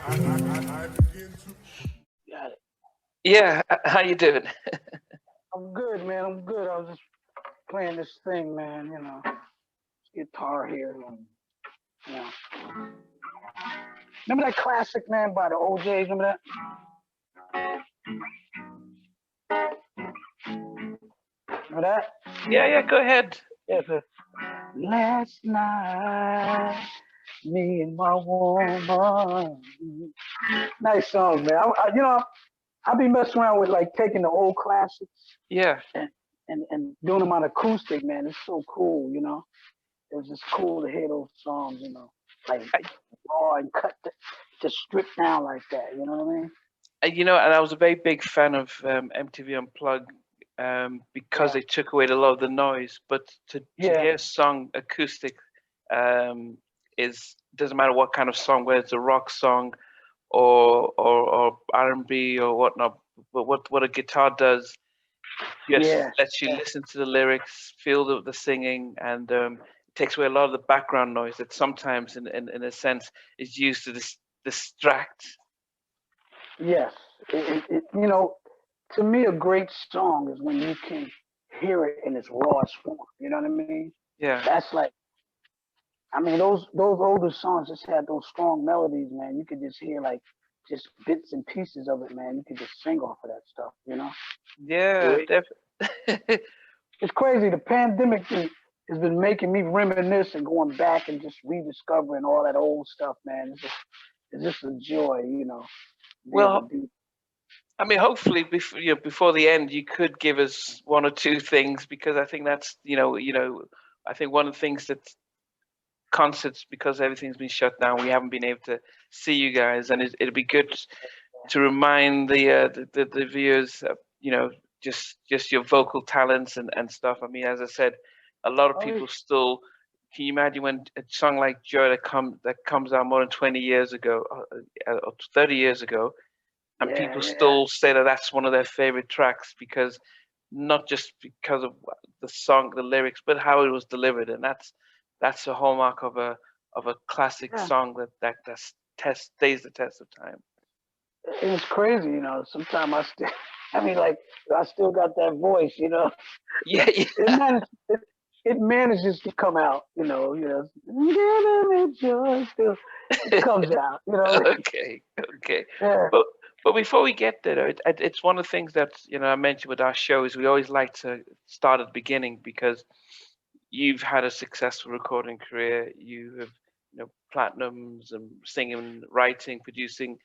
Got it. Yeah, how you doing? I'm good, man. I'm good. I was just playing this thing, man. Guitar here. And, you know, remember that classic, man, by the OJs? Remember that? Remember that? Yeah, go ahead. Yes, sir. Last night, me and my woman. Nice song, man. I be messing around with like taking the old classics Yeah. and doing them on acoustic, man. It's so cool, It's just cool to hear those songs, like I, raw and cut to strip down like that. You know what I mean? and I was a very big fan of MTV Unplugged because Yeah, they took away a lot of the noise. But to yeah, hear a song acoustic is doesn't matter what kind of song, whether it's a rock song or R&B or whatnot. But what a guitar does just yeah, lets you yeah, listen to the lyrics, feel the singing, and takes away a lot of the background noise that sometimes, in a sense, is used to distract. yes. To me, a great song is when you can hear it in its rawest form. You know what I mean? Yeah. That's like, I mean, those older songs just had those strong melodies, man. You could just hear like just bits and pieces of it, man. You could just sing off of that stuff. Yeah, Yeah. It's crazy. The pandemic has been making me reminisce and going back and just rediscovering all that old stuff, man. It's just a joy. Be able to well, do. I mean, hopefully before the end, you could give us one or two things because I think that's I think one of the things that concerts, because everything's been shut down, we haven't been able to see you guys, and it'd be good to remind the viewers, just your vocal talents and stuff. I mean, as I said, a lot of Oh, people still. Can you imagine when a song like Joy that comes out more than 20 years ago, or 30 years ago, and yeah, people yeah, still say that that's one of their favorite tracks because not just because of the song, the lyrics, but how it was delivered, and that's a hallmark of a classic yeah. song that stays the test of time. And it's crazy. Sometimes I still, I mean, like I still got that voice. Yeah, It yeah. manages, it manages to come out. Giving me joy, still it comes out. Okay, okay. Yeah. But but before we get there, it's one of the things that I mentioned with our show is we always like to start at the beginning because you've had a successful recording career. You have platinums and singing, writing, producing,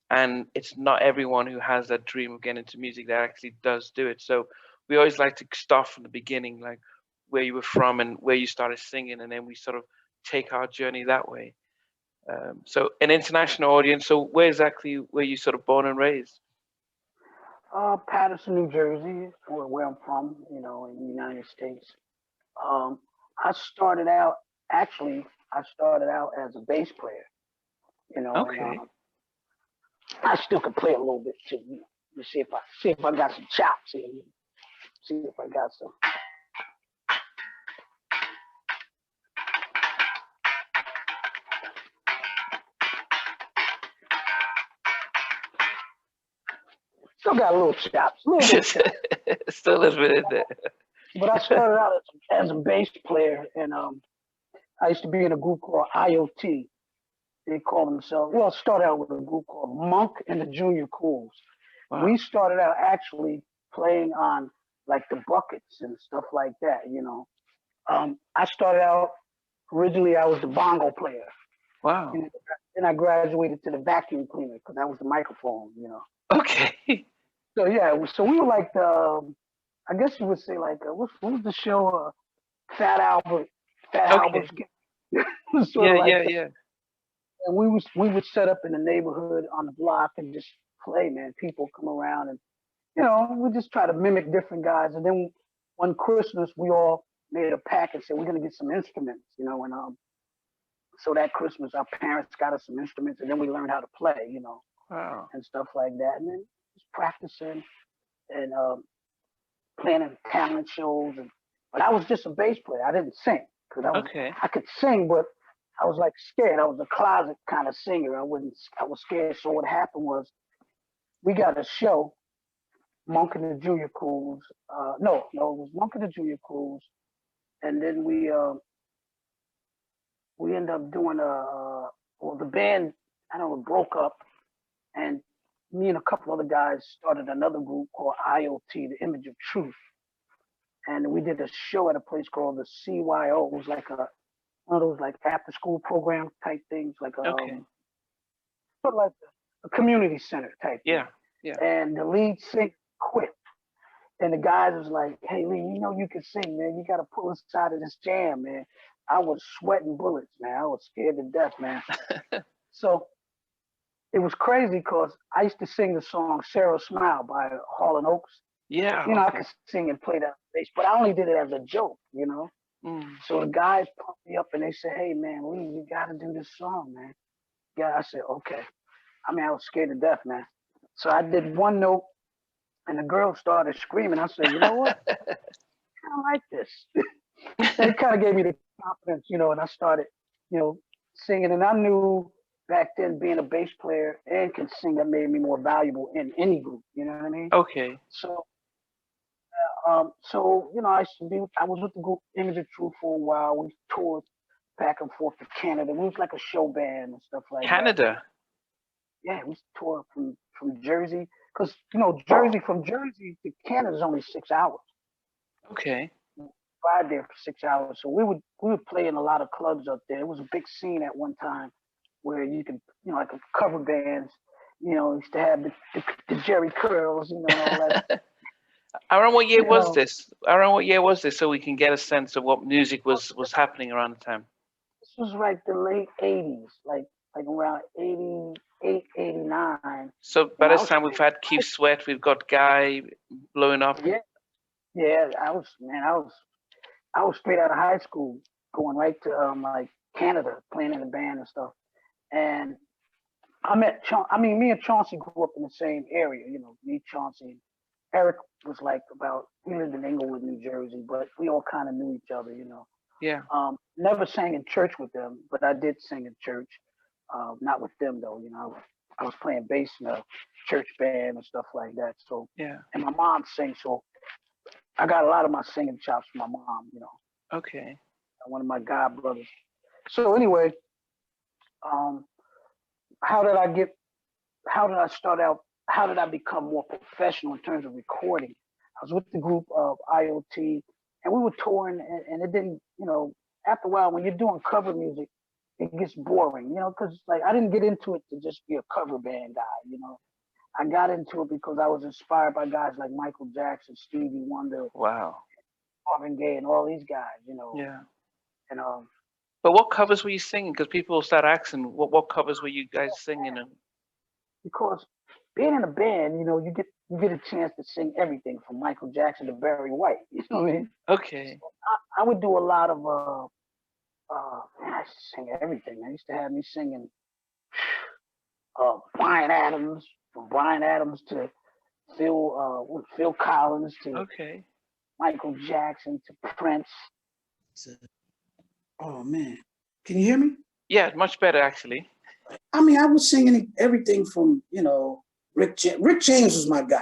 and it's not everyone who has that dream of getting into music that actually does do it. So we always like to start from the beginning, like where you were from and where you started singing, and then we sort of take our journey that way. So an international audience. So where exactly were you sort of born and raised? Patterson, New Jersey, where I'm from. In the United States. Um, I started out actually. I started out as a bass player. And Okay. I still can play a little bit too. Let me see if I got some chops here. See if I got some. Still got a little chops, a little bit of chops. Still a little bit in there. But I started out as a bass player, and I used to be in a group called IoT. They call themselves. Well, started out with a group called Monk and the Junior Cools. We Wow. started out actually playing on like the buckets and stuff like that. I started out originally. I was the bongo player, Wow. and then I graduated to the vacuum cleaner because that was the microphone. Okay. So yeah, so we were like the. I guess you would say like what was the show? Fat Albert. Fat Okay. Albert's. It was sort Yeah, of like yeah, that. yeah. And we would set up in the neighborhood on the block and just play, man. People come around and we just try to mimic different guys. And then one Christmas we all made a pact and said we're gonna get some instruments. And so that Christmas our parents got us some instruments and then we learned how to play, Wow. and stuff like that. And then just practicing and playing in talent shows. But I was just a bass player. I didn't sing because Okay. I could sing, but I was like scared. I was a closet kind of singer. I was scared. So what happened was we got a show, Monk and the Junior Cruise. No, it was Monk and the Junior Cruise, and then we ended up doing well, the band, I don't know, broke up, and me and a couple other guys started another group called IoT, the Image of Truth. And we did a show at a place called the CYO. It was like one of those like after school program type things, like Okay. sort of like a community center type thing. Yeah. Yeah. And the lead singer quit. And the guys was like, hey Lee, you know you can sing, man. You gotta pull us out of this jam, man. I was sweating bullets, man. I was scared to death, man. So it was crazy because I used to sing the song Sarah Smile by Hall and Oates. Yeah. You know, okay. I could sing and play that bass, but I only did it as a joke, you know? So the guys pumped me up and they said, hey man, Lee, you gotta do this song, man. Yeah, I said, okay. I mean, I was scared to death, man. So I did one note and the girl started screaming. I said, you know what? I don't like this. And it kind of gave me the confidence, you know, and I started, you know, singing. And I knew back then being a bass player and can sing, that made me more valuable in any group, you know what I mean? Okay. So you know, I was with the group Image of Truth for a while. We toured back and forth to Canada. We was like a show band and stuff like Canada. that. Yeah, we toured from Jersey, because you know, from Jersey to Canada is only 6 hours. Okay. Ride there for 6 hours. So we would play in a lot of clubs up there. It was a big scene at one time where you could, you know, like cover bands, you know, used to have the Jerry Curls, you know, and all that. Around what year was this? Around what year was this, so we can get a sense of what music was happening around the time? This was like the late 80s, like around 88, 89. So by this time we've had Keith Sweat, we've got Guy blowing up. Yeah. I was straight out of high school, going right to like Canada, playing in a band and stuff. And me and Chauncey grew up in the same area, you know, me, Chauncey. Eric was like he lived in Englewood, New Jersey, but we all kind of knew each other, you know. Yeah. Never sang in church with them, but I did sing in church. Not with them though, you know. I was playing bass in a church band and stuff like that. So yeah. And my mom sings, so I got a lot of my singing chops from my mom, you know. Okay. One of my god brothers. So anyway, how did I start out? How did I become more professional in terms of recording? I was with the group of IoT, and we were touring, and it didn't, you know, after a while, when you're doing cover music, it gets boring, you know, because like I didn't get into it to just be a cover band guy, you know. I got into it because I was inspired by guys like Michael Jackson, Stevie Wonder, wow, Marvin Gaye, and all these guys, you know. Yeah. And but what covers were you singing? Because people start asking, what covers were you guys singing? Because being in a band, you know, you get a chance to sing everything from Michael Jackson to Barry White. You know what I mean? Okay. So I would do a lot of I used to sing everything. I used to have me singing Bryan Adams, from Bryan Adams to Phil Collins to Michael Jackson to Prince. Oh man, can you hear me? Yeah, much better actually. I mean, I was singing everything from, you know, Rick James was my guy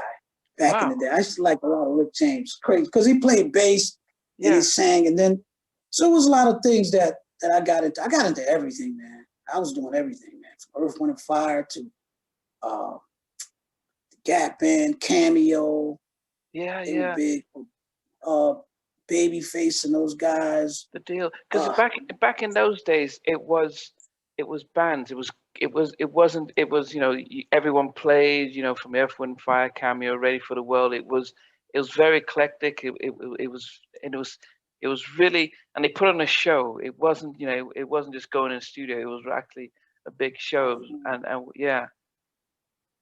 back in the day. I used to like a lot of Rick James, crazy, because he played bass and he sang, and then so it was a lot of things that I got into. I got into everything, man. I was doing everything, man, from Earth, Wind and Fire to the Gap Band, Cameo. They were big. Babyface and those guys. The deal, because back in those days, it was bands. It was you know, everyone played, you know, from Earth, Wind, Fire, Cameo, Ready for the World. It was very eclectic. It was really, and they put on a show. It wasn't, you know, it wasn't just going in the studio. It was actually a big show, and yeah.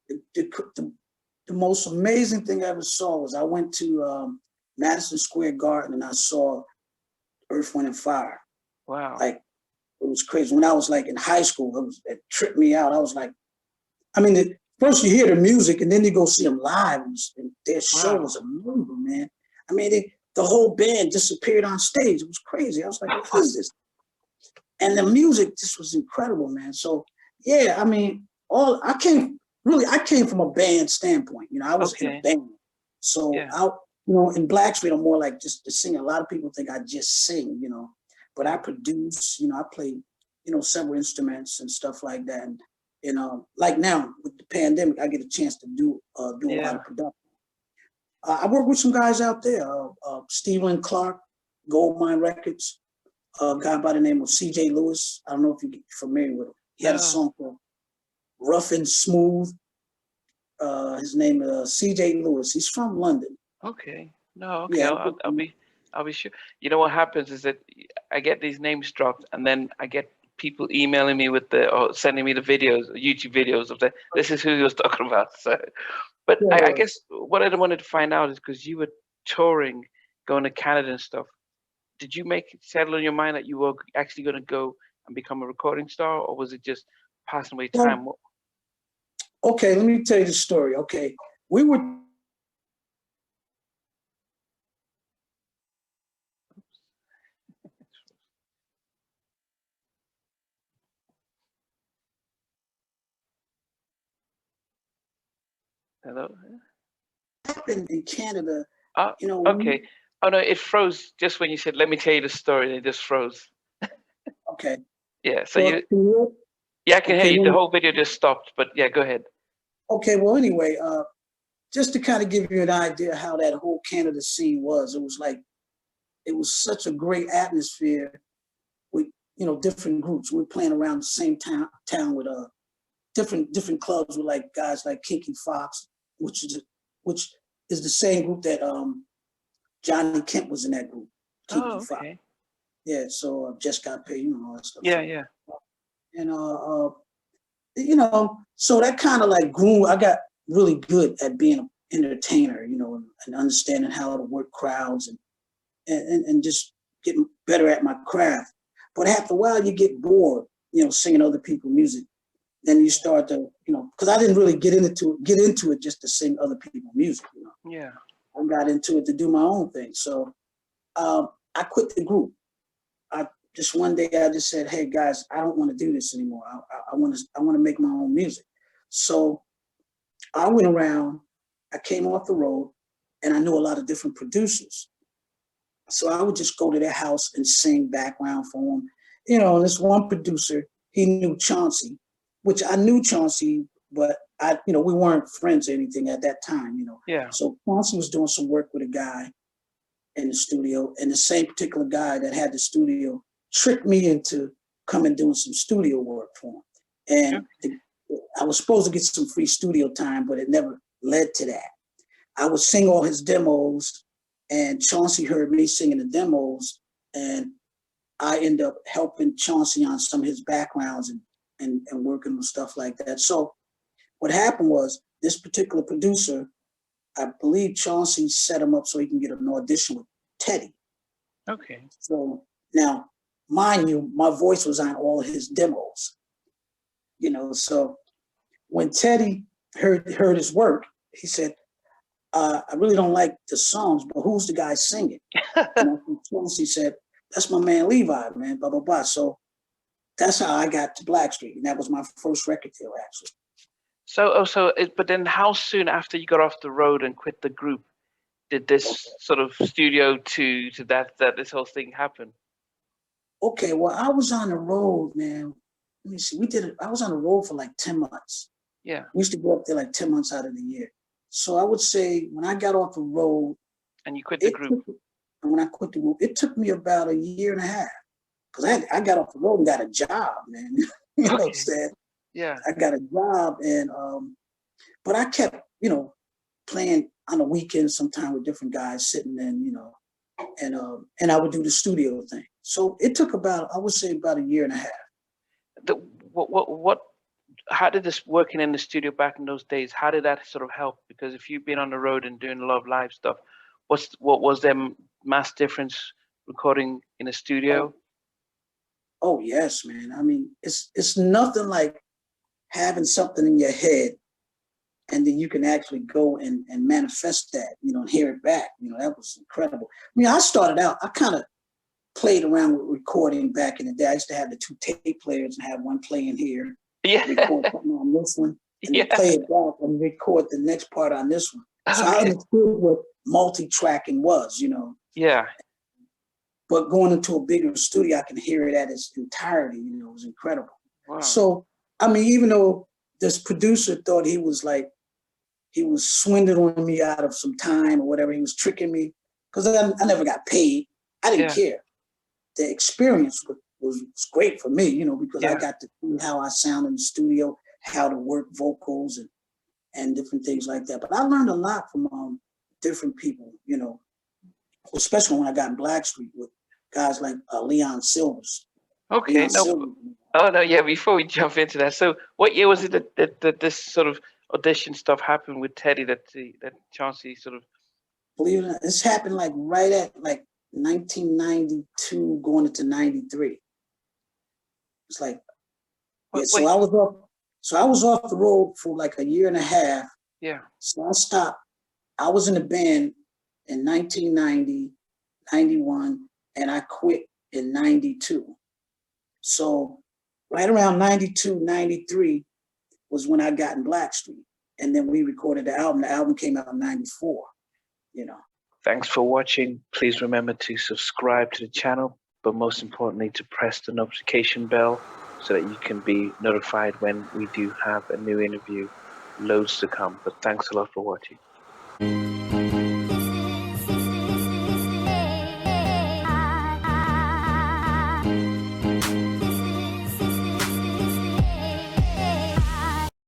The most amazing thing I ever saw was I went to Madison Square Garden and I saw Earth, Wind and Fire. Wow. Like, it was crazy. When I was like in high school, it tripped me out. I was like, I mean, first you hear the music and then you go see them live, and their show was amazing, man. I mean, the whole band disappeared on stage. It was crazy. I was like, what is this? And the music just was incredible, man. So yeah, I mean, I came from a band standpoint. You know, I was in a band. So in Blackstreet, I'm more like just a singer. A lot of people think I just sing, you know, but I produce, you know, I play, you know, several instruments and stuff like that. And, you know, like now with the pandemic, I get a chance to do a lot of production. I work with some guys out there, Stephen Clark, Goldmine Records, a guy by the name of CJ Lewis. I don't know if you're familiar with him. He had a song called Rough and Smooth. His name is CJ Lewis. He's from London. Okay. No, okay. Yeah, I'll be sure. You know what happens is that I get these names dropped, and then I get people emailing me with or sending me the videos, YouTube videos of this is who he was talking about. So, but I guess what I wanted to find out is because you were touring, going to Canada and stuff. Did you make it settle in your mind that you were actually going to go and become a recording star, or was it just passing away time? Okay, let me tell you the story. Okay, we were. Hello. Happened in Canada. You know. Okay. Oh no, it froze just when you said, "Let me tell you the story." It just froze. Okay. Yeah. So I can hear you. The whole video just stopped. But yeah, go ahead. Okay. Well, anyway, just to kind of give you an idea how that whole Canada scene was, it was such a great atmosphere with, you know, different groups. We were playing around the same town with different clubs with like guys like Kinky Fox, which is the same group that Johnny Kemp was in that group. Kinky Fox. Yeah, so Just Got Paid, you know, all that stuff. Yeah, so, yeah. And you know, so that kind of like grew. I got really good at being an entertainer, you know, and understanding how to work crowds and just getting better at my craft. But after a while, you get bored, you know, singing other people's music. Then you start to, you know, because I didn't really get into it just to sing other people's music, you know. Yeah. I got into it to do my own thing. So I quit the group. Just one day I just said, "Hey guys, I don't want to do this anymore. I want to make my own music." So I went around. I came off the road, and I knew a lot of different producers. So I would just go to their house and sing background for them. You know, and this one producer, he knew Chauncey, which I knew Chauncey, but we weren't friends or anything at that time, you know. Yeah. So Chauncey was doing some work with a guy in the studio, and the same particular guy that had the studio tricked me into coming doing some studio work for him. And I was supposed to get some free studio time, but it never led to that. I would sing all his demos, and Chauncey heard me singing the demos, and I ended up helping Chauncey on some of his backgrounds and working with stuff like that. So what happened was this particular producer, I believe Chauncey set him up so he can get an audition with Teddy. Okay. So now, mind you, my voice was on all his demos, you know. So when Teddy heard his work, he said, "I really don't like the songs, but who's the guy singing?" And Chauncey said, "That's my man Levi, man, blah, blah, blah." So that's how I got to Blackstreet. And that was my first record deal, actually. But then how soon after you got off the road and quit the group did this sort of studio to that this whole thing happen? Okay, well, I was on the road, man. Let me see. I was on the road for like 10 months. Yeah. We used to go up there like 10 months out of the year. So I would say when I got off the road. And you quit the group? When I quit the group, it took me about a year and a half. Because I got off the road and got a job, man. You know what I'm saying? Yeah. I got a job, and but I kept, you know, playing on the weekends sometime with different guys sitting in, you know, and I would do the studio thing. So it took about a year and a half. How did this working in the studio back in those days, how did that sort of help? Because if you've been on the road and doing a lot of live stuff, what was there mass difference recording in a studio? Oh yes, man. I mean, it's nothing like having something in your head and then you can actually go and manifest that, you know, and hear it back. You know, that was incredible. I mean, I started out, played around with recording back in the day. I used to have the 2 tape players and have one playing here, Yeah. record something on this one, and Yeah. then play it back and record the next part on this one. So I understood what multi-tracking was, you know. Yeah. But going into a bigger studio, I can hear it at its entirety, you know, it was incredible. Wow. So, I mean, even though this producer thought he was swindling me out of some time or whatever, he was tricking me, because I never got paid. I didn't care. The experience was great for me, you know, because I got to see how I sound in the studio, how to work vocals and different things like that. But I learned a lot from different people, you know, especially when I got in Blackstreet with guys like Leon Silvers. Okay. Oh no, yeah. Before we jump into that, so what year was it that this sort of audition stuff happened with Teddy? That Chauncey sort of. Believe it or not, this happened like right at like 1992, going into 93. It's like, so I was off the road for like a year and a half. Yeah. So I stopped. I was in the band in 1990, 91, and I quit in 92. So right around 92, 93 was when I got in Blackstreet. And then we recorded the album. The album came out in 94, you know. Thanks for watching. Please remember to subscribe to the channel, but most importantly, to press the notification bell so that you can be notified when we do have a new interview. Loads to come, but thanks a lot for watching.